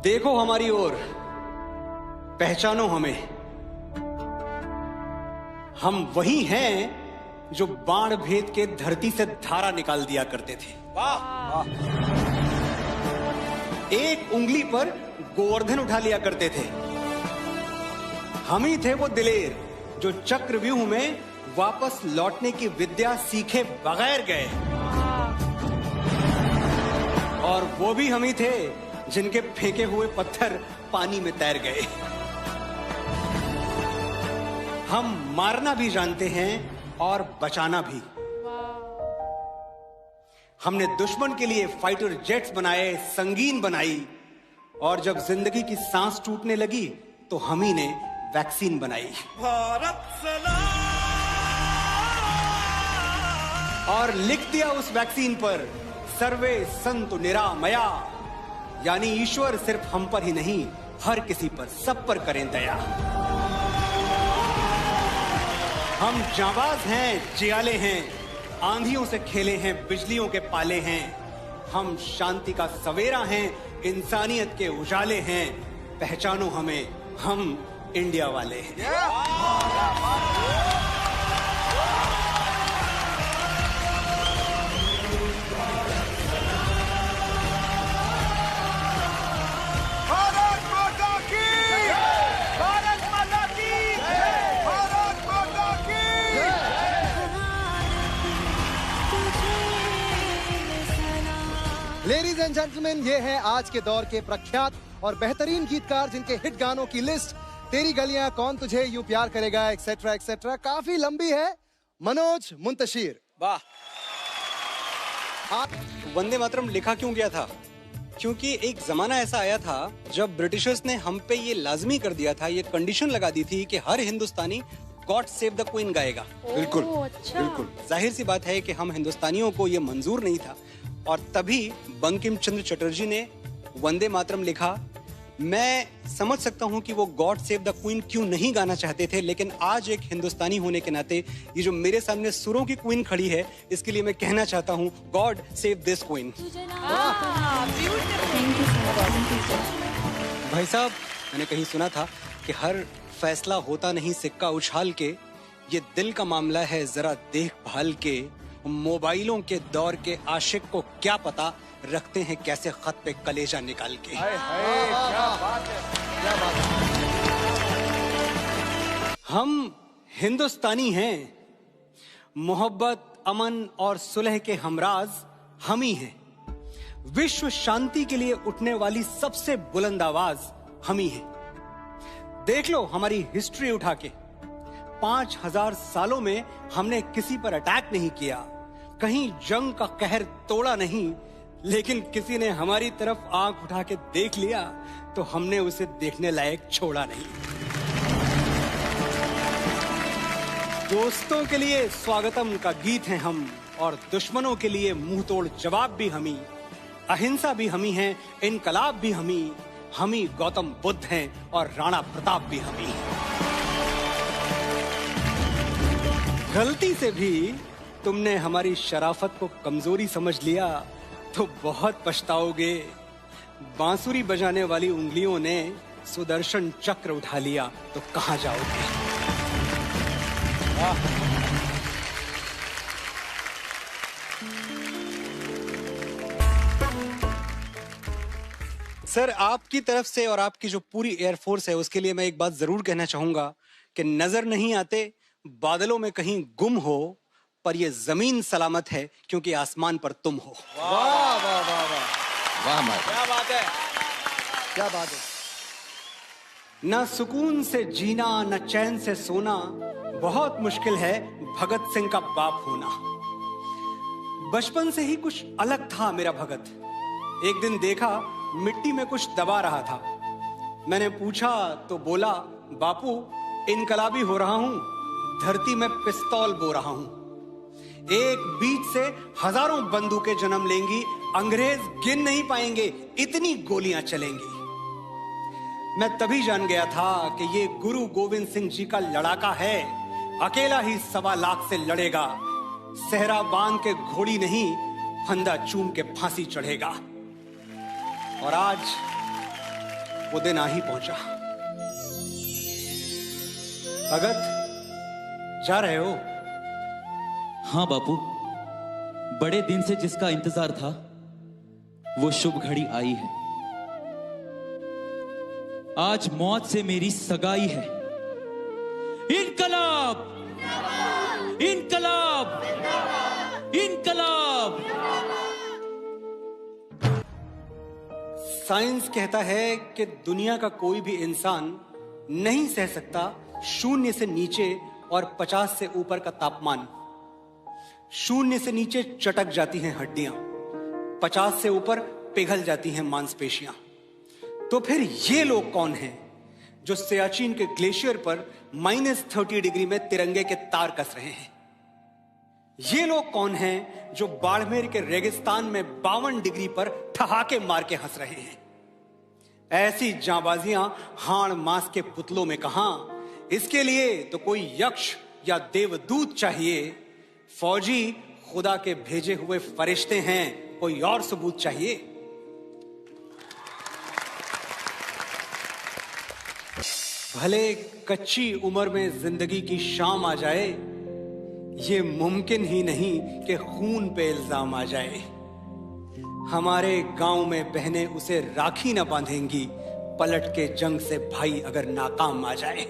देखो हमारी ओर, पहचानो हमें। हम वही हैं जो बाण भेद के धरती से धारा निकाल दिया करते थे। वाह! एक उंगली पर गोवर्धन उठा लिया करते थे। हम ही थे वो दिलेर जो चक्रव्यूह में वापस लौटने की विद्या सीखे बगैर गए। और वो भी हम ही थे जिनके फेंके हुए पत्थर पानी में तैर गए। हम मारना भी जानते हैं और बचाना भी। हमने दुश्मन के लिए फाइटर जेट्स बनाए, संगीन बनाई, और जब जिंदगी की सांस टूटने लगी तो हम ही ने वैक्सीन बनाई। भारत सलाम! और लिख दिया उस वैक्सीन पर, सर्वे संतु निरामया, यानी ईश्वर सिर्फ हम पर ही नहीं, हर किसी पर, सब पर करें दया। हम जाबाज हैं, जियाले हैं, आंधियों से खेले हैं, बिजलियों के पाले हैं। हम शांति का सवेरा हैं, इंसानियत के उजाले हैं। पहचानो हमें, हम इंडिया वाले हैं। लेडीज एंड जेंटलमैन, ये है आज के दौर के प्रख्यात और बेहतरीन गीतकार जिनके हिट गानों की लिस्ट तेरी गलियां, कौन तुझे यूं प्यार करेगा, एक्सेट्रा एक्सेट्रा, काफी लंबी है। मनोज मुंतशिर। वाह! वंदे मातरम लिखा क्यों गया था? क्योंकि एक जमाना ऐसा आया था जब ब्रिटिशर्स ने हम पे ये लाजमी कर दिया था, ये कंडीशन लगा दी थी कि हर हिंदुस्तानी गॉड सेव द क्वीन गाएगा। बिल्कुल, अच्छा। बिल्कुल जाहिर सी बात है कि हम हिंदुस्तानियों को ये मंजूर नहीं था, और तभी बंकिम चंद्र चटर्जी ने वंदे मातरम लिखा। मैं समझ सकता हूं कि वो गॉड सेव द क्वीन क्यों नहीं गाना चाहते थे, लेकिन आज एक हिंदुस्तानी होने के नाते ये जो मेरे सामने सुरों की क्वीन खड़ी है, इसके लिए मैं कहना चाहता हूं, गॉड सेव दिस क्वीन। भाई साहब, मैंने कहीं सुना था कि हर फैसला होता नहीं सिक्का उछाल के, ये दिल का मामला है जरा देखभाल के। मोबाइलों के दौर के आशिक को क्या पता रखते हैं कैसे खत पे कलेजा निकाल के। क्या बात है, क्या बात है। हम हिंदुस्तानी हैं, मोहब्बत, अमन और सुलह के हमराज हम ही हैं। विश्व शांति के लिए उठने वाली सबसे बुलंद आवाज हम ही हैं। देख लो हमारी हिस्ट्री उठा के, 5000 सालों में हमने किसी पर अटैक नहीं किया, कहीं जंग का कहर तोड़ा नहीं, लेकिन किसी ने हमारी तरफ आंख उठा के देख लिया तो हमने उसे देखने लायक छोड़ा नहीं। दोस्तों के लिए स्वागतम का गीत हैं हम, और दुश्मनों के लिए मुंह तोड़ जवाब भी हम ही, अहिंसा भी हम ही हैं, इनकलाब भी हम ही गौतम बुद्ध हैं, और राणा प्रताप भी हम ही। गलती से भी तुमने हमारी शराफत को कमजोरी समझ लिया तो बहुत पछताओगे। बांसुरी बजाने वाली उंगलियों ने सुदर्शन चक्र उठा लिया तो कहां जाओगे। सर, आपकी तरफ से और आपकी जो पूरी एयरफोर्स है उसके लिए मैं एक बात जरूर कहना चाहूंगा कि नजर नहीं आते, बादलों में कहीं गुम हो, पर ये जमीन सलामत है क्योंकि आसमान पर तुम हो। वाह वाह वाह वाह वाह, क्या बात है, क्या बात है। न सुकून से जीना न चैन से सोना, बहुत मुश्किल है भगत सिंह का बाप होना। बचपन से ही कुछ अलग था मेरा भगत। एक दिन देखा मिट्टी में कुछ दबा रहा था। मैंने पूछा तो बोला, बापू इनकलाबी हो रहा हूं, धरती में पिस्तौल बो रहा हूं। एक बीज से हजारों बंदूकें जन्म लेंगी, अंग्रेज गिन नहीं पाएंगे, इतनी गोलियां चलेंगी। मैं तभी जान गया था कि ये गुरु गोविंद सिंह जी का लड़ाका है, अकेला ही 1.25 लाख से लड़ेगा। सहरा बांध के घोड़ी नहीं, फंदा चूम के फांसी चढ़ेगा। और आज वो दिन आ ही पहुंचा। भगत, जा रहे हो? हाँ बापू, बड़े दिन से जिसका इंतजार था वो शुभ घड़ी आई है। आज मौत से मेरी सगाई है। इनकलाब, इनकलाब, इनकलाब। साइंस कहता है कि दुनिया का कोई भी इंसान नहीं सह सकता 0 से नीचे और 50 से ऊपर का तापमान। 0 से नीचे चटक जाती हैं हड्डियां, 50 से ऊपर पिघल जाती हैं मांसपेशियां। तो फिर ये लोग कौन हैं जो सियाचिन के ग्लेशियर पर -30 डिग्री में तिरंगे के तार कस रहे हैं? ये लोग कौन हैं जो बाड़मेर के रेगिस्तान में 52 डिग्री पर ठहाके मार के हंस रहे हैं? ऐसी जांबाजियां हाड़ मांस के पुतलों में कहां? इसके लिए तो कोई यक्ष या देवदूत चाहिए। फौजी खुदा के भेजे हुए फरिश्ते हैं, कोई और सबूत चाहिए। भले कच्ची उम्र में जिंदगी की शाम आ जाए, ये मुमकिन ही नहीं कि खून पे इल्जाम आ जाए। हमारे गांव में बहनें उसे राखी न बांधेंगी, पलट के जंग से भाई अगर नाकाम आ जाए।